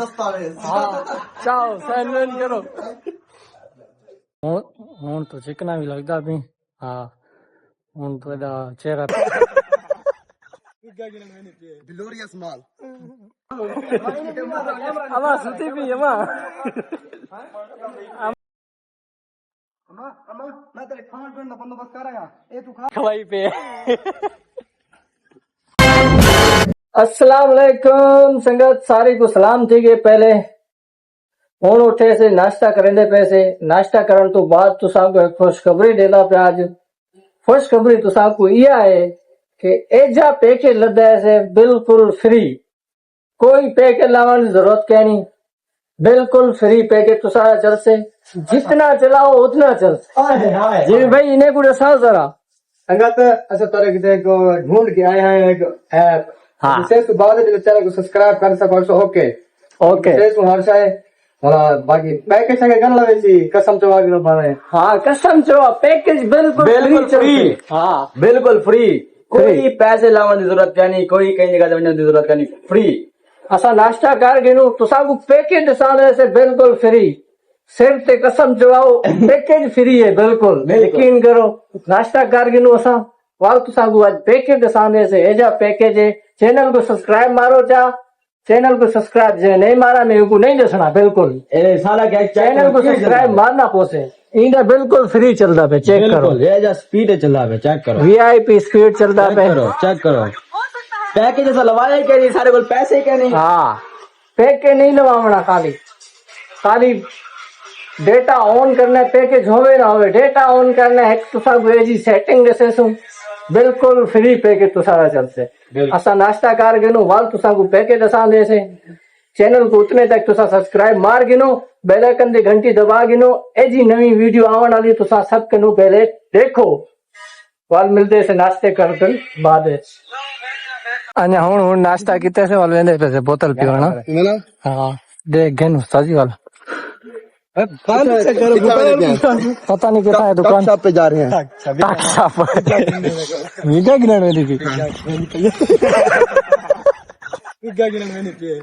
चाओ सैन करो हूं तो चिकना भी लगता भी हाँ हूं तो चेहरा Glorious Mal. अमा सुती भी अमा मैं तेरे खान पीने का बंदोबस्त कर रहा ए तू खा खवाई पे अस्सलाम वालेकुम संगत सारी को सलाम थी गए पहले हूं उठे से नाश्ता करेंदे पे से नाश्ता करन तो बाद तुसा को एक खुशखबरी देला पे आज खुशखबरी तुसा को यह है कि एजा पैकेज लदा से बिल्कुल फ्री कोई पैकेज लाने की जरूरत क्या नहीं बिल्कुल फ्री पैकेज तुसा चल से जितना चलाओ उतना चल जी भाई इन्हें कुछ दसा जरा संगत ऐसा तरह के को ढूंढ के आए हैं एक ऐप हाँ विशेष तो बाद में चैनल को सब्सक्राइब कर सको सो ओके ओके विशेष तो हर शाय बाकी पैकेज से गन लगे सी कसम चवा के बारे हाँ कसम चो पैकेज बिल्कुल फ्री हाँ बिल्कुल फ्री कोई पैसे लाने की जरूरत क्या नहीं कोई कहीं जगह जाने की जरूरत क्या नहीं फ्री असा नाश्ता कर गिनू तुसा को पैकेज दिसाने से बिल्कुल फ्री सिर ते कसम चवाओ पैकेज फ्री है बिल्कुल यकीन करो नाश्ता कर गिनू असा वाल तुसा को आज पैकेज दिसाने से एजा पैकेज है चैनल को सब्सक्राइब मारो जा चैनल को सब्सक्राइब जो नहीं मारा मेरे को नहीं दसना बिल्कुल ए साला क्या चैनल को सब्सक्राइब मारना पोसे इंदा बिल्कुल फ्री चलता पे चेक करो ये जा स्पीड चल रहा है चेक करो वीआईपी स्पीड चलता पे चेक करो पैकेज जैसा लवाया क्या नहीं सारे बोल पैसे क्या नहीं हाँ पैकेज नहीं लवावना खाली खाली डेटा ऑन करना पैकेज होवे ना होवे डेटा ऑन करना है तुसा को एजी सेटिंग जैसे सु बिल्कुल फ्री पैकेज तुसा चलते असा नाश्ता कर गिनो वाल तुसा को पैकेज असा दे से चैनल को उतने तक तुसा सब्सक्राइब मार गिनो बेल आइकन दी घंटी दबा गिनो एजी नवी वीडियो आवन वाली तुसा सब कनु पहले देखो वाल मिलते से नाश्ते कर बाद अने हुन नाश्ता किते से वाल वेंदे पे बोतल पीवना हां देख गेनु साजी वाला पता नहीं कितना है दुकान शॉप पे जा रहे हैं वीडियो गिनने वाली थी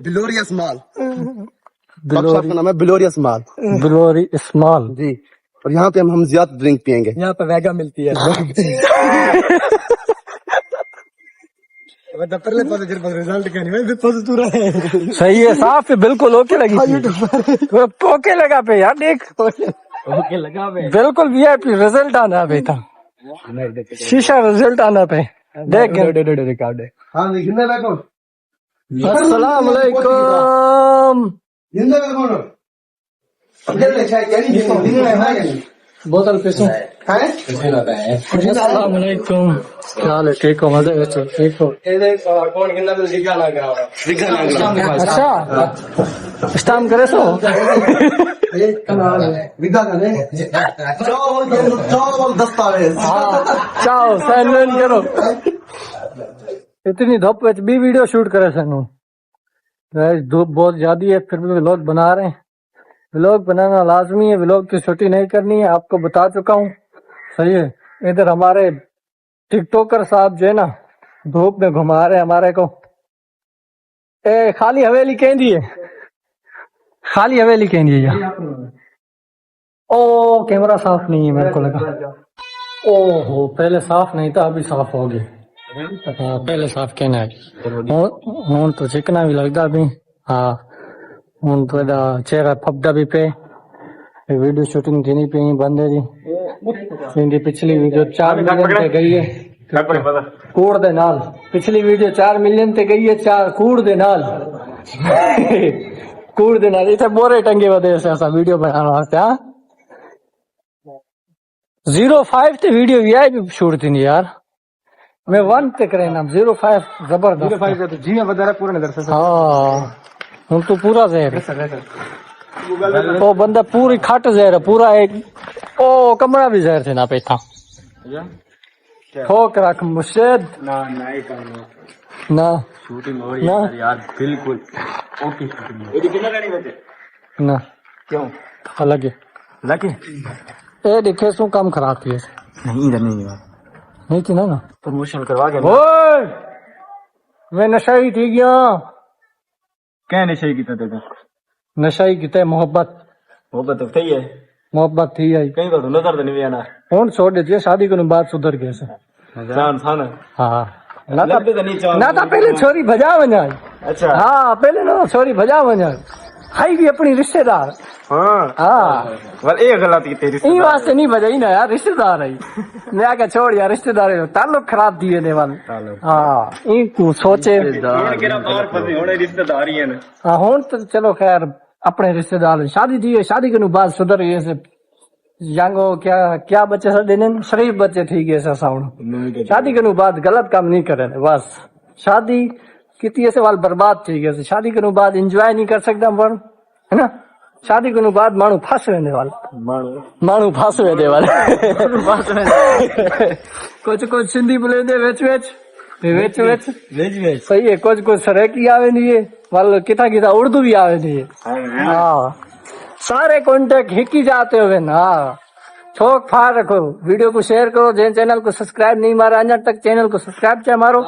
ग्लोरियस माल शॉप का नाम है ग्लोरियस माल ग्लोरी स्मॉल जी और यहाँ पे हम ज्यादा ड्रिंक पियेंगे यहाँ पे वेगा मिलती है सही है साफ है बिल्कुल ओके लगी ओके लगा पे यार देख ओके लगा पे बिल्कुल वीआईपी रिजल्ट आना पे था शीशा रिजल्ट आना पे देख रिकॉर्ड है हाँ जिंदा बैठो अस्सलाम वालेकुम जिंदा बैठो बोतल पे सुन अस्सलाम वालेकुम क्या हाल है ठीक हो मजे में ठीक हो कौन गिंदा में दिखा लगा अच्छा स्टाम करे सो विदा करे चावल दस्तावेज चाओ सैन करो इतनी धूप में भी वीडियो शूट करे सनू धूप बहुत ज्यादा है फिर भी व्लॉग बना रहे हैं व्लॉग बनाना लाजमी है व्लॉग की छुट्टी नहीं करनी है आपको बता चुका हूँ सही है इधर हमारे टिकटॉकर साहब जो है ना धूप में घुमा रहे हमारे को ए खाली हवेली कहती है खाली हवेली कहती है यार ओ कैमरा साफ नहीं है मेरे को लगा ओहो पहले साफ नहीं था अभी साफ हो गया हाँ पहले साफ कहना है हूं तो चिकना भी लगता भी हाँ हूं तो चेहरा फपदा भी पे वीडियो शूटिंग थी नहीं पे बंद है जी इनकी पिछली वीडियो 4 मिलियन पे गई है कूड़ दे नाल पिछली वीडियो 4 मिलियन पे गई है 4 कूड़ दे नाल कूड़ दे नाल इतने बोरे टंगे वजह से ऐसा वीडियो बनाना वास्ते हाँ 05 ते वीडियो वीआईपी शूट थी नहीं यार मैं 1 ते करे ना 05 जबरदस्त 05 तो जी में बता पूरा नजर से हाँ हम तो पूरा जहर ओ बंदा पूरी खट जहर है पूरा एक ओ कमरा भी जहर से ना पे था ठोक रख मुर्शिद ना नहीं करना ना शूटिंग हो ना। रही है यार बिल्कुल ओके शूटिंग ये कितना करनी बचे ना क्यों अलग है लगे ए देखे सो काम खराब थी नहीं इधर नहीं यार नहीं थी ना प्रमोशन करवा के ओए मैं नशा ही थी गया क्या नशे की तरह नशा ही किते मोहब्बत मोहब्बत तो सही है मोहब्बत थी आई कहीं तो नजर तो नहीं आना हुन छोड़ दीजिए शादी के बाद सुधर गए से जान था ना हाँ ना लगते तो नहीं चाह ना था पहले छोरी भजा वञा अच्छा हाँ पहले ना छोरी भजा वञा हाई भी अपनी रिश्तेदार हाँ हाँ बस ये गलत की तेरी इन वास्ते नहीं भजाई ना यार रिश्तेदार है मैं आके छोड़ यार रिश्तेदार है ताल्लुक खराब दिए ने वाले हाँ इनको सोचे रिश्तेदार ही है ना हाँ हुन तो चलो खैर अपने रिश्तेदार हैं। शादी दी है शादी के बाद सुधर गए से यंग हो क्या क्या बच्चे सर देने शरीफ बच्चे ठीक है साउंड शादी के बाद गलत काम नहीं करे बस शादी कितनी ऐसे वाल बर्बाद ठीक है शादी के बाद एंजॉय नहीं कर सकता मन है ना शादी के बाद मानू फांस रहने वाला मानू फांस रहने वाला कुछ सिंधी बोले दे वेच सही है कुछ सरेकी आवे नहीं है वाल किथा किथा उर्दू भी आवे नहीं है हाँ सारे कॉन्टेक्ट हिक ही जाते हुए ना छोक फाड़ रखो वीडियो को शेयर करो जिन चैनल को सब्सक्राइब नहीं मारा अजर तक चैनल को सब्सक्राइब क्या मारो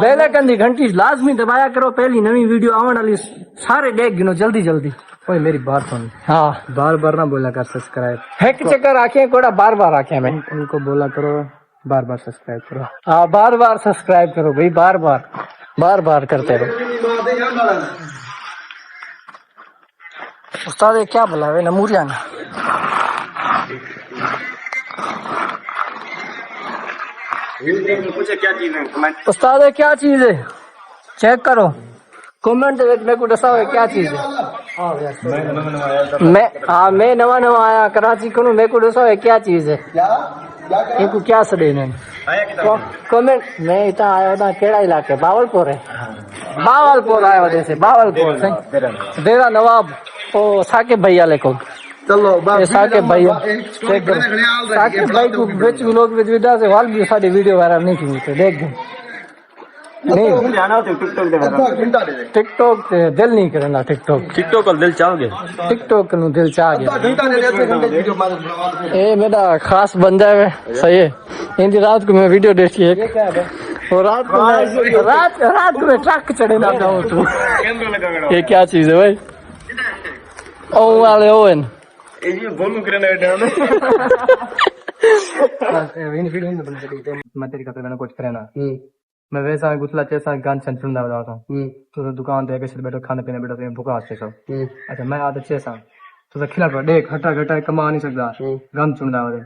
बेल आइकन की घंटी लाजमी दबाया करो पहली नवी वीडियो आने वाली सारे देख गिनो जल्दी जल्दी ओए मेरी बात सुन हाँ बार बार ना बोला कर सब्सक्राइब हैक चक्कर आखे कोड़ा बार बार आखे मैं उनको बोला करो बार बार सब्सक्राइब करो हाँ बार सब्सक्राइब करो भाई बार करते रहो उस्ताद ये क्या बुलावे नमूरिया ने पूछे क्या चीज है कमेंट उस्ताद ये क्या चीज है चेक करो कमेंट मेरे को दसाओ क्या चीज है मैं नवा आया कराची को मेरे को दसाओ क्या चीज है इनको क्या सड़े ने कमेंट मैं इतना आया था केड़ा इलाके बावलपुर है बावलपुर आया जैसे बावलपुर से डेरा नवाब ओ साकिब भैया लेको चलो ये साकिब भैया चेक करो साकिब भाई को बेच लोग विदा से वाल भी साडी वीडियो वायरल नहीं की तो देख नहीं जाना हो टिकटॉक टिकटॉक ते दिल नहीं करना टिकटॉक का दिल चाहोगे टिकटॉक नु दिल चाह गया ए मेरा खास बंदा है सही है इंदी रात को मैं वीडियो देखी है और रात को मैं ट्रक चढ़े ना जाऊं तू ये क्या चीज है भाई ओ वाले ओवन ये बोलूं करने बैठा इन वीडियो में बन सकती है मैं तेरी का मैंने कुछ करना मैं वैसा गुस्ला जैसा गान सुनना बता हूँ तो दुकान पे कैसे बैठो खाने पीने बैठो भूखा से सब अच्छा मैं आदत जैसा तो खिला पड़ा देख हटा घटा कमा नहीं सकता गान सुनना वाले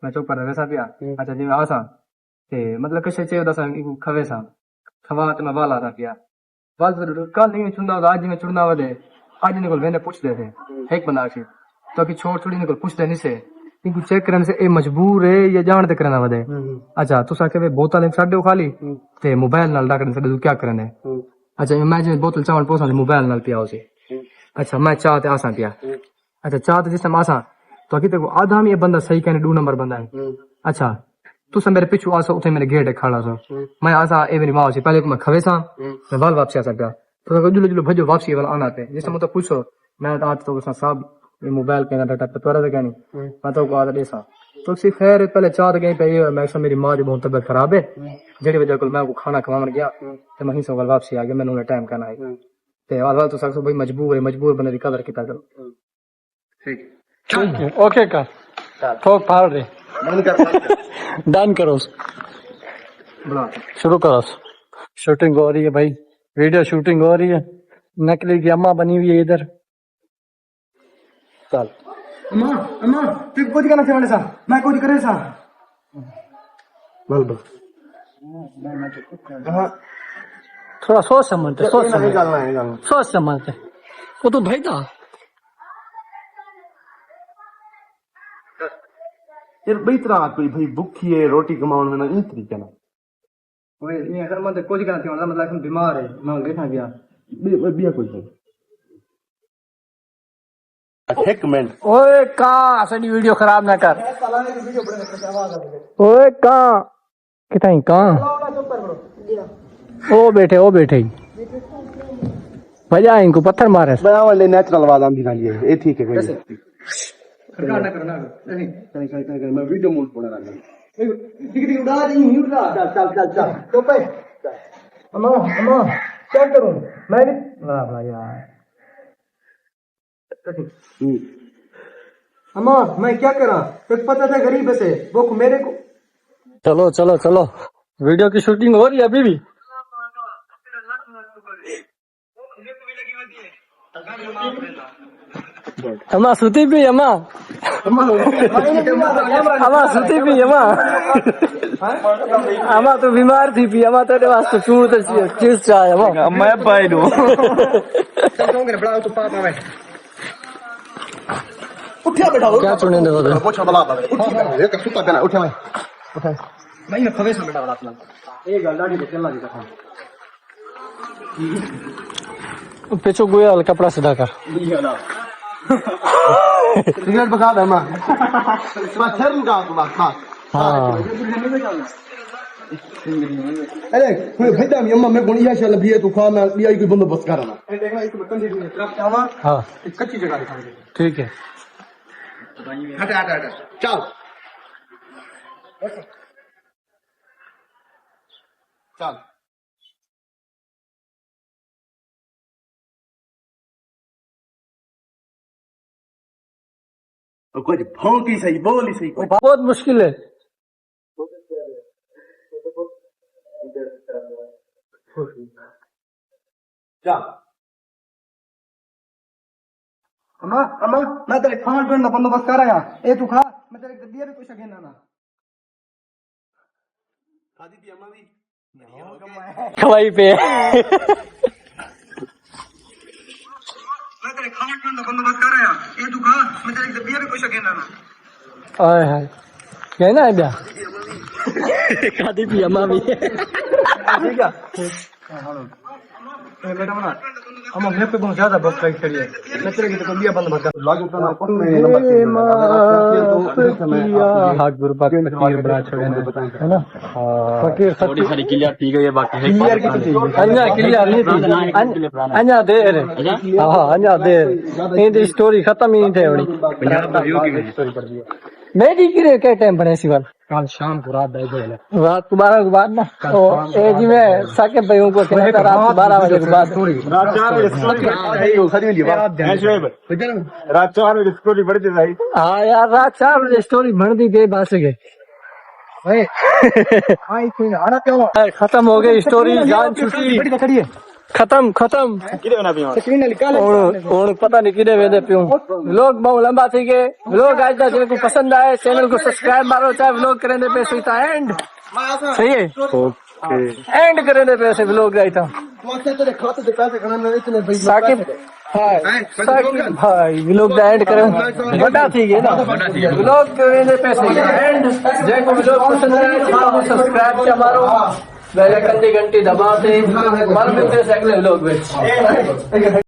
मैं चुप कर वैसा पिया अच्छा जी मैं आसा ते मतलब कैसे चाहिए दसा खवे सा खवा तो मैं वाला था पिया वाल कल नहीं चुनना आज मैं चुनना वाले आज निकल मैंने पूछ दे थे एक बंदा से तो कि छोड़ छोड़ी निकल पूछ देने से इनको चेक करने से ए मजबूर है या जानते करना वदे अच्छा तुसा के बोतल एक साडे खाली ते मोबाइल नाल डाकने से क्या करने अच्छा इमेजिन बोतल चावल पोसा मोबाइल नाल पिया उसे अच्छा मैं चाह ते आसा पिया अच्छा चाह जिस टाइम आसा तो अकी तेको आधा में ये बंदा सही कहने 2 नंबर बंदा है अच्छा तुसा मेरे पीछू आसा उथे मेरे गेट खड़ा सो मैं आसा ए मेरी मां से पहले को मैं खवे सा मैं वाल वापस आ सकता तो जुलो जुलो भजो वापसी वाला आना पे जिस मतलब पूछो मैं आज तो साहब ये मोबाइल पे ना डाटा पतवारा तो क्या नहीं मैं तो आदत ऐसा तो सी खैर पहले चाह गई पे मैं मेरी मां जो बहुत तबीयत खराब है जेडी वजह को मैं को खाना खवावन गया तो मैं ही सो वापसी आ गया मैंने उन्हें टाइम करना है ते वाल तो सकसो भाई मजबूर बने की कदर किता करो ठीक ओके का ठोक फाड़ दे डन करो शुरू करो शूटिंग हो रही है भाई वीडियो शूटिंग हो रही है नकली की अम्मा बनी हुई है इधर चल अम्मा तू कुछ करना चाहिए सा मैं कुछ करे सा बोल हां थोड़ा सोच समझते निकालना है सोच समझते वो तो भाई था यार बेतरा कोई भाई भूखी है रोटी कमाने में इन तरीके ना ओए ये अगर मैं कुछ करना चाहिए मतलब हम बीमार है मैं देखा गया बिया कोई एक मिनट ओए कहां सड़ी वीडियो खराब ना कर ओए कहां कितना कहां ओ बैठे भजा इनको पत्थर मारे बया वाले नेचुरल आवाज आंदी ना ये ठीक है कोई करना नहीं मैं वीडियो मोड पड़ा रहा टिक उड़ा नहीं उड़ा चल तो पे अम्मा क्या करूं मैं नहीं यार अम्मा मैं क्या करा, एक पता था गरीब से वो मेरे को। चलो चलो चलो, वीडियो की शूटिंग हो रही है अभी भी। अम्मा सुती भी अम्मा, अम्मा सुती भी अम्मा, अम्मा तो बीमार थी भी अम्मा तेरे वास्ते चूर तो चीज चाहे अम्मा। मैं पाई दूं उठिया बैठा क्या चुने दे वो पोछा बला उठिया एक सुता देना उठिया मैं उठा मैं फवेस में बैठा बड़ा एक गाड़ी पे चलना दिखा पीछे गोया वाला कपड़ा सीधा कर। सिगरेट बखा दे मां थर लगा तू बस हाँ अरे कोई भेदा मी अम्मा मैं गुणिया चल भी तू खा मैं भी कोई बंदोबस्त करना देखना इसको बतन दे तरफ आवा। हाँ कच्ची जगह दिखाएंगे। ठीक है। हट हट हट चल चल कुछ भौंकी सही बोली सही बहुत मुश्किल है। चल अम्मा अम्मा मैं तेरे खान पीने का बंदोबस्त कर रहा ए तू खा मैं तेरे दिया भी कुछ अगेना ना खादी थी अम्मा भी खवाई पे मैं तेरे खान पीने का बंदोबस्त कर रहा ए तू खा मैं तेरे दिया भी कुछ अगेना ना आए हाय कहना है क्या खादी पी अम्मा भी ठीक है बेटा मना हम घर पे बहुत ज्यादा बस करी है मैं तेरे की तो बिया बंद मत कर लागू करना हाथ गुरु पाक फकीर बड़ा छोड़े है ना। फकीर थोड़ी सारी क्लियर थी गई है बाकी क्लियर की अन्या क्लियर नहीं थी अन्या देर हां अन्या देर ये स्टोरी खत्म ही नहीं थे बड़ी मेरी किरे के टाइम बने सिवाल कल शाम को रात 12 के बाद ना ए जी मैं साके भाइयों को कहता रात 12 बजे के बाद रात 4 बजे रात 4 बजे स्टोरी पढ़ती भाई। हाँ यार रात 4 बजे स्टोरी बन दी गई बस गए खत्म हो गई स्टोरी जान छुट्टी खत्म खत्म और पता नहीं किधे वेदे पियूं व्लॉग बहुत लंबा थी गए व्लॉग आज तक को पसंद आए चैनल को सब्सक्राइब मारो चाहे व्लॉग करने पे सही था एंड सही है ओके एंड करने पे से व्लॉग गई था साकिब साकिब भाई व्लॉग दा एंड करें बड़ा थी गए ना व्लॉग करने पे सही एंड जे को व्लॉग पसंद आए चैनल को सब्सक्राइब चा मारो बेल आइकन की घंटी दबाते मार मिलते हैं अगले व्लॉग में।